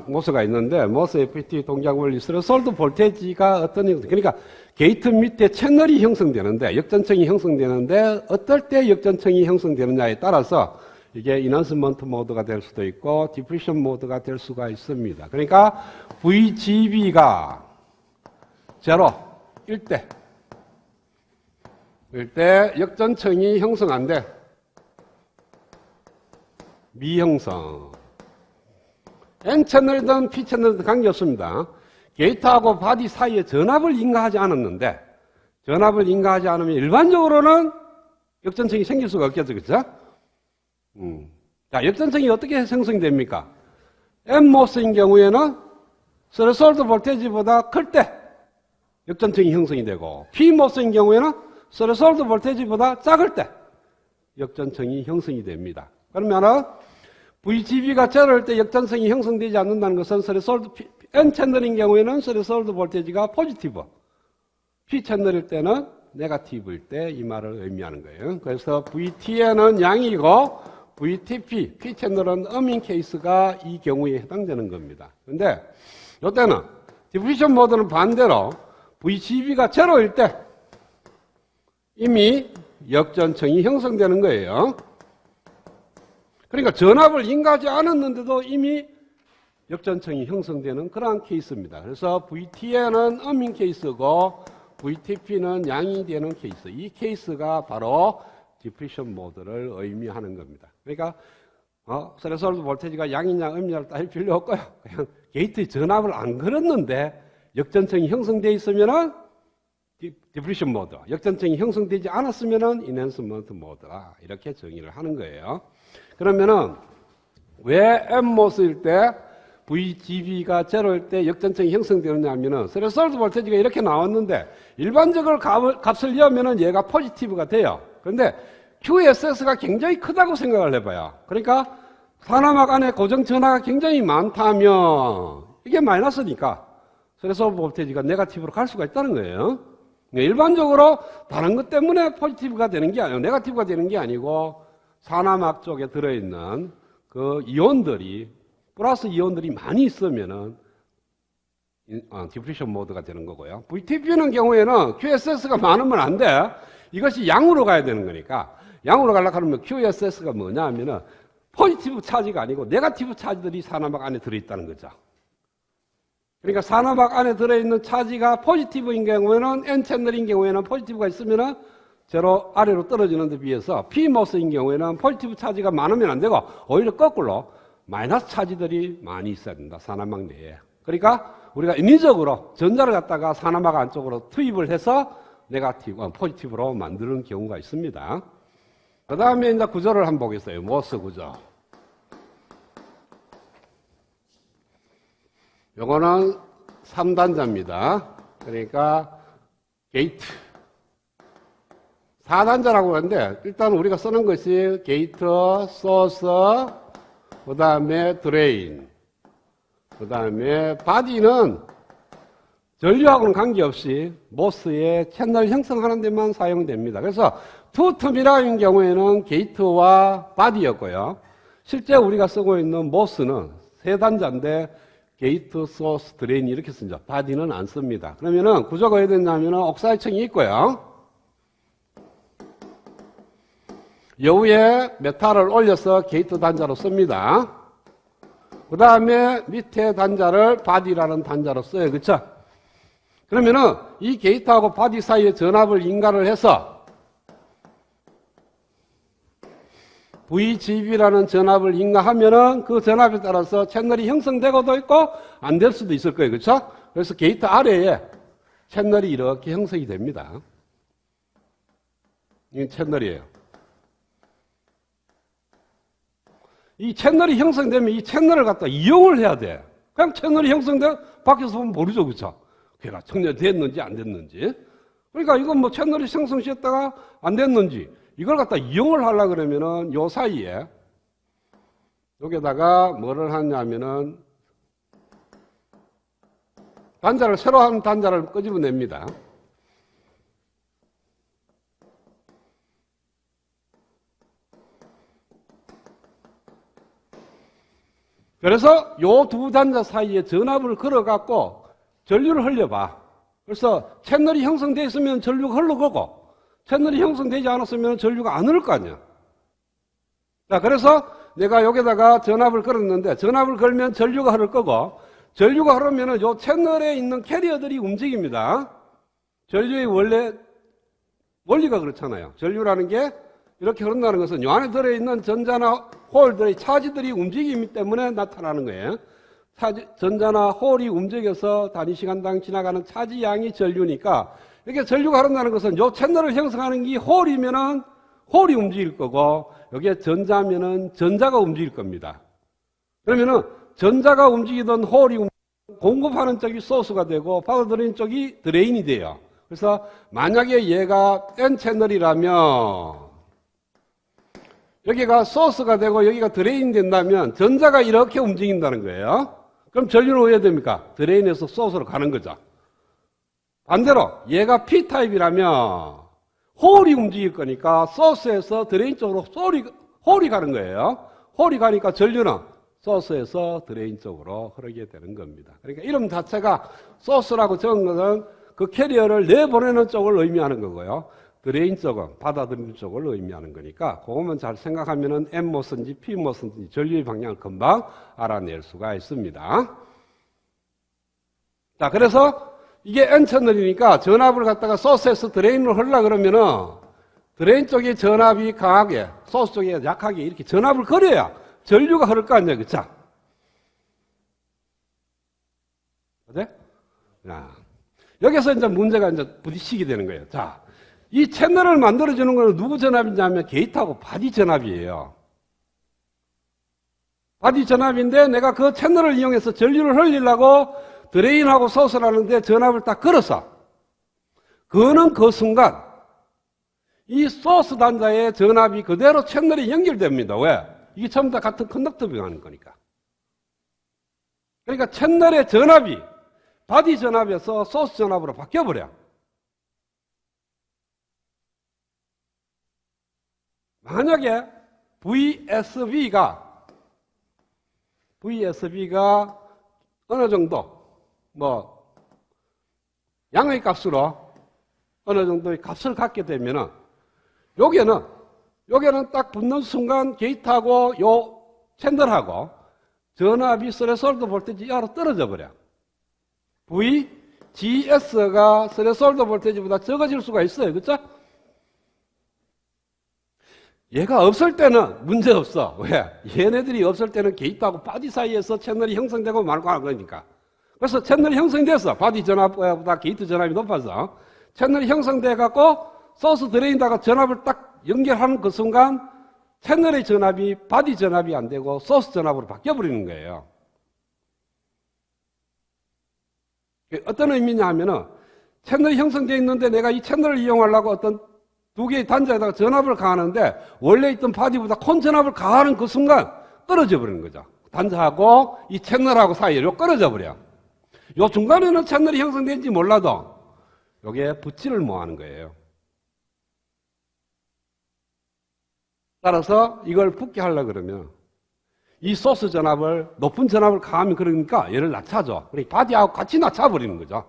모스가 있는데, 모스 FET 동작 원리 스레솔드 볼테이지가 어떤 형성, 그러니까 게이트 밑에 채널이 형성되는데, 역전층이 형성되는데, 어떨 때 역전층이 형성되느냐에 따라서 이게 인핸스먼트 모드가 될 수도 있고, 디프리션 모드가 될 수가 있습니다. 그러니까 VGB가 0, 1대 역전층이 형성 안 돼. 미형성. N채널이든 P채널이든 관계없습니다. 게이트하고 바디 사이에 전압을 인가하지 않았는데, 전압을 인가하지 않으면 일반적으로는 역전층이 생길 수가 없겠죠, 그죠? 자, 역전층이 어떻게 생성됩니까? N모스인 경우에는 스레솔드 볼테이지보다 클 때 역전층이 형성이 되고, P모스인 경우에는 스레솔드 볼테이지보다 작을 때 역전층이 형성이 됩니다. 그러면은 VGB가 제로일 때 역전성이 형성되지 않는다는 것은 N채널인 경우에는 스레솔드 볼테이지가 포지티브, P채널일 때는 네거티브일 때 이 말을 의미하는 거예요. 그래서 VTN은 양이고 VTP, P채널은 음인 케이스가 이 경우에 해당되는 겁니다. 그런데 이때는 디프리션 모드는 반대로 VGB가 제로일 때 이미 역전층이 형성되는 거예요. 그러니까 전압을 인가하지 않았는데도 이미 역전층이 형성되는 그러한 케이스입니다. 그래서 VTN은 음인 케이스고 VTP는 양이 되는 케이스. 이 케이스가 바로 디프리션 모드를 의미하는 겁니다. 그러니까 스레솔드 볼테이지가 양이냐 음이냐를 따질 필요 없고요. 그냥 게이트에 전압을 안 걸었는데 역전층이 형성되어 있으면은 디프리션 모드, 역전층이 형성되지 않았으면은 인핸스먼트 모드다. 이렇게 정의를 하는 거예요. 그러면은 왜 N모스일 때 VGB가 제로일 때 역전층이 형성되느냐 하면은 스레솔드 볼테이지가 이렇게 나왔는데 일반적으로 값을 넣으면은 얘가 포지티브가 돼요. 그런데 QSS가 굉장히 크다고 생각을 해봐요. 그러니까 산화막 안에 고정 전하가 굉장히 많다면 이게 마이너스니까 스레솔드 볼테이지가 네거티브로 갈 수가 있다는 거예요. 일반적으로 다른 것 때문에 포지티브가 되는 게 아니고 네거티브가 되는 게 아니고 산화막 쪽에 들어있는 그 이온들이 플러스 이온들이 많이 있으면은 디프리션 모드가 되는 거고요. VTP는 경우에는 QSS가 많으면 안 돼. 이것이 양으로 가야 되는 거니까 양으로 가려고 하면 QSS가 뭐냐 하면은 포지티브 차지가 아니고 네거티브 차지들이 산화막 안에 들어있다는 거죠. 그러니까 산화막 안에 들어있는 차지가 포지티브인 경우에는 N채널인 경우에는 포지티브가 있으면은 제로 아래로 떨어지는 데 비해서 P모스인 경우에는 포지티브 차지가 많으면 안 되고 오히려 거꾸로 마이너스 차지들이 많이 있어야 된다. 산화막 내에. 그러니까 우리가 인위적으로 전자를 갖다가 산화막 안쪽으로 투입을 해서 포지티브로 만드는 경우가 있습니다. 그 다음에 이제 구조를 한번 보겠어요. 모스 구조. 요거는 3단자입니다. 그러니까 게이트. 4단자라고 하는데 일단 우리가 쓰는 것이 게이트, 소스, 그 다음에 드레인, 그 다음에 바디는 전류하고는 관계없이 모스의 채널 형성하는 데만 사용됩니다. 그래서 투 터미널인 경우에는 게이트와 바디였고요. 실제 우리가 쓰고 있는 모스는 3단자인데 게이트, 소스, 드레인 이렇게 쓰죠. 바디는 안 씁니다. 그러면은 구조가 어떻게 되냐면 옥사이층이 있고요. 여기에 메탈을 올려서 게이트 단자로 씁니다. 그 다음에 밑에 단자를 바디라는 단자로 써요. 그쵸? 그러면은 이 게이트하고 바디 사이에 전압을 인가를 해서 VGB라는 전압을 인가하면은 그 전압에 따라서 채널이 형성되고도 있고 안 될 수도 있을 거예요. 그쵸? 그래서 게이트 아래에 채널이 이렇게 형성이 됩니다. 이게 채널이에요. 이 채널이 형성되면 이 채널을 갖다 이용을 해야 돼. 그냥 채널이 형성되면 밖에서 보면 모르죠. 그쵸? 걔가 청렴됐는지 안 됐는지. 그러니까 이건 뭐 채널이 형성시켰다가 안 됐는지 이걸 갖다 이용을 하려고 그러면은 요 사이에 여기다가 뭐를 하냐면은 단자를 새로 한 단자를 끄집어냅니다. 그래서 요 두 단자 사이에 전압을 걸어갖고 전류를 흘려봐. 그래서 채널이 형성되어 있으면 전류가 흘러가고 채널이 형성되지 않았으면 전류가 안 흐를 거 아니야. 자, 그래서 내가 여기다가 전압을 걸었는데 전압을 걸면 전류가 흐를 거고 전류가 흐르면 요 채널에 있는 캐리어들이 움직입니다. 전류의 원리가 그렇잖아요. 전류라는 게 이렇게 흐른다는 것은 요 안에 들어있는 전자나 홀들의 차지들이 움직이기 때문에 나타나는 거예요. 전자나 홀이 움직여서 단위 시간당 지나가는 차지 양이 전류니까 이렇게 전류가 흐른다는 것은 요 채널을 형성하는 게 홀이면은 홀이 움직일 거고 여기에 전자면은 전자가 움직일 겁니다. 그러면은 전자가 움직이던 홀이 공급하는 쪽이 소스가 되고 받아들이는 쪽이 드레인이 돼요. 그래서 만약에 얘가 N 채널이라면 여기가 소스가 되고 여기가 드레인이 된다면 전자가 이렇게 움직인다는 거예요. 그럼 전류는 어디에 됩니까? 드레인에서 소스로 가는 거죠. 반대로 얘가 P타입이라면 홀이 움직일 거니까 소스에서 드레인 쪽으로 홀이 가는 거예요. 홀이 가니까 전류는 소스에서 드레인 쪽으로 흐르게 되는 겁니다. 그러니까 이름 자체가 소스라고 적은 것은 그 캐리어를 내보내는 쪽을 의미하는 거고요. 드레인 쪽은 받아들이는 쪽을 의미하는 거니까 그것만 잘 생각하면은 N모스인지 P모스인지 전류의 방향을 금방 알아낼 수가 있습니다. 자, 그래서 이게 N채널이니까 전압을 갖다가 소스에서 드레인으로 흘러 그러면은 드레인 쪽에 전압이 강하게 소스 쪽에 약하게 이렇게 전압을 걸어야 전류가 흐를 거 아니야. 그쵸? 그죠? 자, 여기서 이제 문제가 이제 부딪히게 되는 거예요. 자, 이 채널을 만들어주는 거는 누구 전압이냐면 게이트하고 바디 전압이에요. 바디 전압인데 내가 그 채널을 이용해서 전류를 흘리려고 드레인하고 소스를 하는데 전압을 딱 걸어서 그는 그 순간 이 소스 단자의 전압이 그대로 채널에 연결됩니다. 왜? 이게 전부 다 같은 컨덕터비 하는 거니까. 그러니까 채널의 전압이 바디 전압에서 소스 전압으로 바뀌어버려. 만약에 VSB가 어느 정도 양의 값으로 어느 정도의 값을 갖게 되면은 여기는 딱 붙는 순간 게이트하고 요 채널하고 전압이 스레솔드 볼테이지 이하로 떨어져 버려. VGS가 스레솔드 볼테이지보다 적어질 수가 있어요. 그렇죠? 얘가 없을 때는 문제 없어. 왜? 얘네들이 없을 때는 게이트하고 바디 사이에서 채널이 형성되고 말고 하는 거니까. 그래서 채널이 형성돼서 바디 전압보다 게이트 전압이 높아서 채널이 형성돼 갖고 소스 드레인다가 전압을 딱 연결하는 그 순간 채널의 전압이 바디 전압이 안 되고 소스 전압으로 바뀌어 버리는 거예요. 어떤 의미냐 하면은 채널이 형성되어 있는데 내가 이 채널을 이용하려고 어떤 두 개의 단자에다가 전압을 가하는데 원래 있던 바디보다 콘 전압을 가하는 그 순간 떨어져 버리는 거죠. 단자하고 이 채널하고 사이로 떨어져 버려. 요 중간에는 채널이 형성된지 몰라도 요게 붙지를 못하는 거예요. 따라서 이걸 붙게 하려고 그러면 이 소스 전압을 높은 전압을 가하면 그러니까 얘를 낮춰줘. 그러니까 바디하고 같이 낮춰버리는 거죠.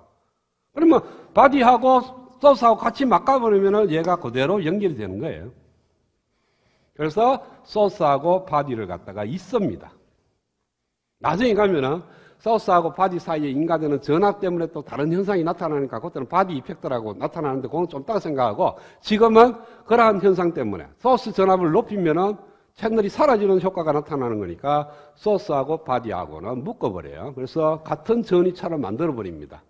그러면 바디하고 소스하고 같이 막아버리면 얘가 그대로 연결이 되는 거예요. 그래서 소스하고 바디를 갖다가 있습니다. 나중에 가면은 소스하고 바디 사이에 인가되는 전압 때문에 또 다른 현상이 나타나니까 그때는 바디 이펙터라고 나타나는데 그건 좀 이따가 생각하고 지금은 그러한 현상 때문에 소스 전압을 높이면은 채널이 사라지는 효과가 나타나는 거니까 소스하고 바디하고는 묶어버려요. 그래서 같은 전이처럼 만들어버립니다.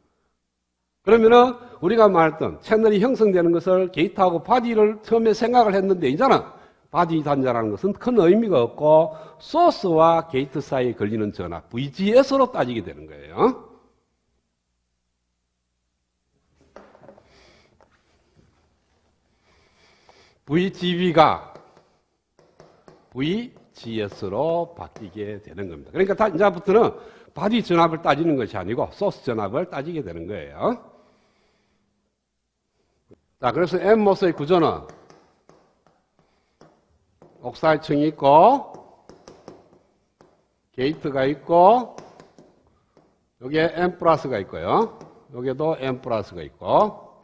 그러면은 우리가 말했던 채널이 형성되는 것을 게이트하고 바디를 처음에 생각을 했는데 이제는 바디 단자라는 것은 큰 의미가 없고 소스와 게이트 사이에 걸리는 전압 VGS로 따지게 되는 거예요. VGB가 VGS로 바뀌게 되는 겁니다. 그러니까 이제부터는 바디 전압을 따지는 것이 아니고 소스 전압을 따지게 되는 거예요. 자, 그래서 N모스의 구조는 옥사이층이 있고 게이트가 있고 여기에 N 플러스가 있고요. 여기에도 N 플러스가 있고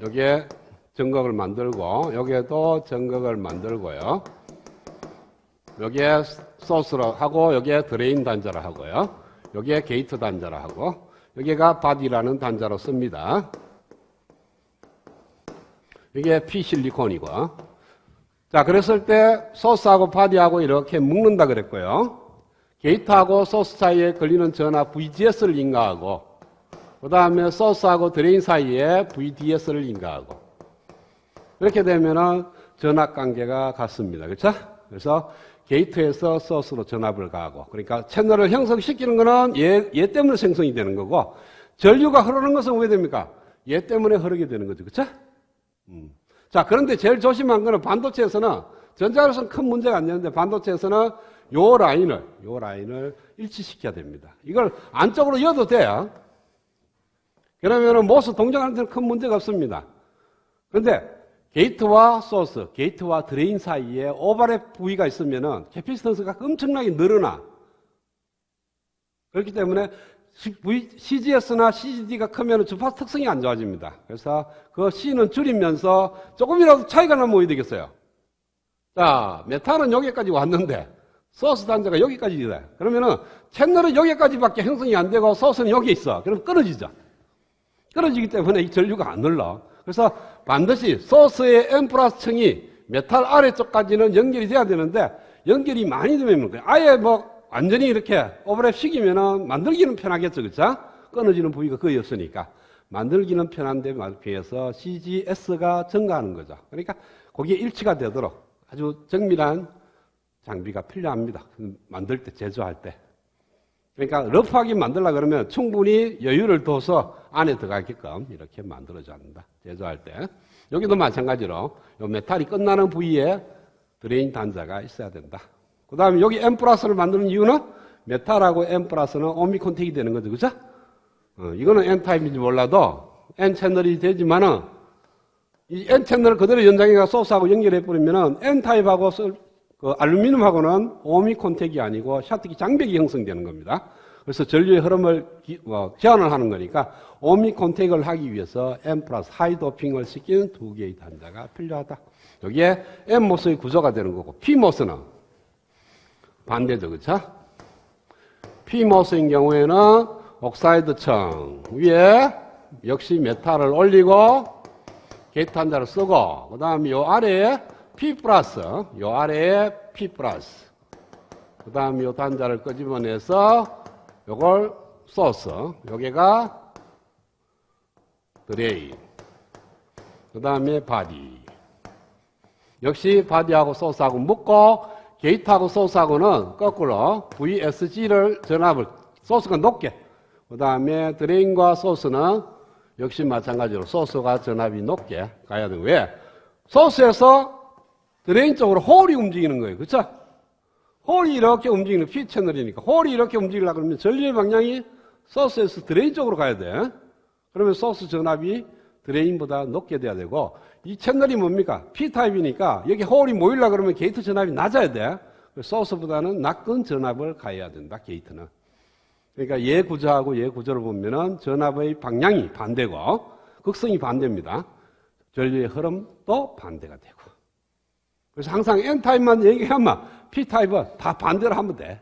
여기에 전극을 만들고 여기에도 전극을 만들고요. 여기에 소스로 하고 여기에 드레인 단자를 하고요. 여기에 게이트 단자를 하고 여기가 바디라는 단자로 씁니다. 이게 P실리콘이고 자 그랬을 때 소스하고 바디하고 이렇게 묶는다 그랬고요. 게이트하고 소스 사이에 걸리는 전하 VGS를 인가하고 그 다음에 소스하고 드레인 사이에 VDS를 인가하고 이렇게 되면은 전압 관계가 같습니다. 그렇죠? 그래서 게이트에서 소스로 전압을 가하고 그러니까 채널을 형성시키는 거는 얘 때문에 생성이 되는 거고 전류가 흐르는 것은 왜 됩니까? 얘 때문에 흐르게 되는 거죠. 그렇죠? 자, 그런데 제일 조심한 거는 반도체에서는 전자로서는 큰 문제가 안 되는데 반도체에서는 요 라인을 일치시켜야 됩니다. 이걸 안쪽으로 여도 돼요. 그러면은 모스 동작하는 데는 큰 문제가 없습니다. 그런데 게이트와 소스, 게이트와 드레인 사이에 오버랩 부위가 있으면은 캐피시턴스가 엄청나게 늘어나. 그렇기 때문에 CGS나 CGD가 크면 주파수 특성이 안 좋아집니다. 그래서 그 C는 줄이면서 조금이라도 차이가 나면 어떻게 되겠어요? 자, 메탈은 여기까지 왔는데 소스 단자가 여기까지 돼. 그러면은 채널은 여기까지밖에 형성이 안 되고 소스는 여기 있어. 그럼 끊어지죠. 끊어지기 때문에 이 전류가 안 흘러. 그래서 반드시 소스의 N 플러스 층이 메탈 아래쪽까지는 연결이 돼야 되는데 연결이 많이 되면 아예 뭐 완전히 이렇게 오버랩 시키면은 만들기는 편하겠죠. 그렇죠? 끊어지는 부위가 거의 없으니까 만들기는 편한데 비해서 CGS가 증가하는 거죠. 그러니까 거기에 일치가 되도록 아주 정밀한 장비가 필요합니다. 만들 때, 제조할 때. 그러니까 러프하게 만들려고 그러면 충분히 여유를 둬서 안에 들어가게끔 이렇게 만들어줘야 한다. 제조할 때. 여기도 마찬가지로 요 메탈이 끝나는 부위에 드레인 단자가 있어야 된다. 그 다음에 여기 N 플러스를 만드는 이유는 메탈하고 N 플러스는 오미콘택이 되는 거죠. 그죠? 이거는 N 타입인지 몰라도 N 채널이 되지만은 이 N 채널을 그대로 연장해가 소스하고 연결해버리면은 N 타입하고 그 알루미늄하고는 오미콘택이 아니고 샤트기 장벽이 형성되는 겁니다. 그래서 전류의 흐름을 제한을 하는 거니까 오미콘택을 하기 위해서 N 플러스 하이 도핑을 시키는 두 개의 단자가 필요하다. 여기에 N모스의 구조가 되는 거고 P모스는 반대죠. 그렇죠? P모스인 경우에는 옥사이드층 위에 역시 메탈을 올리고 게이트 단자를 쓰고 그 다음에 요 아래에 P 플러스, 요 아래에 P 플러스 그 다음에 요 단자를 끄집어내서 요걸 소스, 여기가 드레인 그 다음에 바디 역시 바디하고 소스하고 묶고 게이트하고 소스하고는 거꾸로 VSG를 전압을 소스가 높게 그 다음에 드레인과 소스는 역시 마찬가지로 소스가 전압이 높게 가야 되고 왜? 소스에서 드레인 쪽으로 홀이 움직이는 거예요. 그렇죠? 홀이 이렇게 움직이는 P 채널이니까 홀이 이렇게 움직이려고 그러면 전류의 방향이 소스에서 드레인 쪽으로 가야 돼. 그러면 소스 전압이 드레인보다 높게 돼야 되고 이 채널이 뭡니까? P타입이니까 여기 홀이 모이려고 그러면 게이트 전압이 낮아야 돼. 소스보다는 낮은 전압을 가야 된다. 게이트는. 그러니까 얘 구조하고 얘 구조를 보면은 전압의 방향이 반대고 극성이 반대입니다. 전류의 흐름도 반대가 되고. 그래서 항상 N타입만 얘기하면 P타입은 다 반대로 하면 돼.